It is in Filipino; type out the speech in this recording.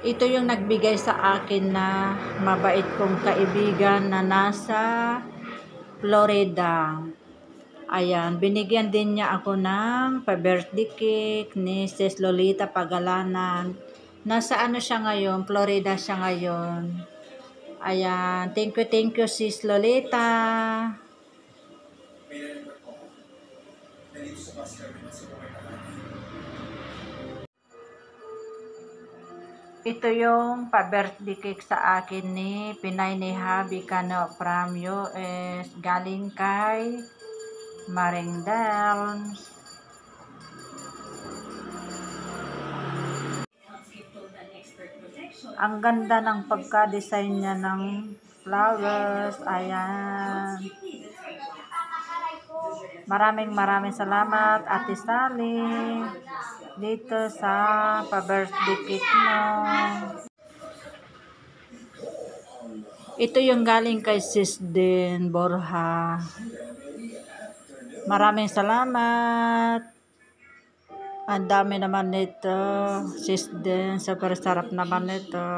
Ito yung nagbigay sa akin na mabait kong kaibigan na nasa Florida. Ayan, binigyan din niya ako ng pa-birthday cake ni Sis Lolita Pagalanan. Nasa ano siya ngayon, Florida siya ngayon. Ayan, thank you Sis Lolita. Ito yung pa-birthday cake sa akin ni Pinay ni Habi Cano from US. Galing kay Maringdal. Ang ganda ng pagka-design niya ng flowers. Ayan. Maraming salamat Ate Sally dito sa pa-birthday cake mo. Ito yung galing kay Sis Den Borja. Maraming salamat. Ang dami naman nito. Sis Den, super sarap naman nito.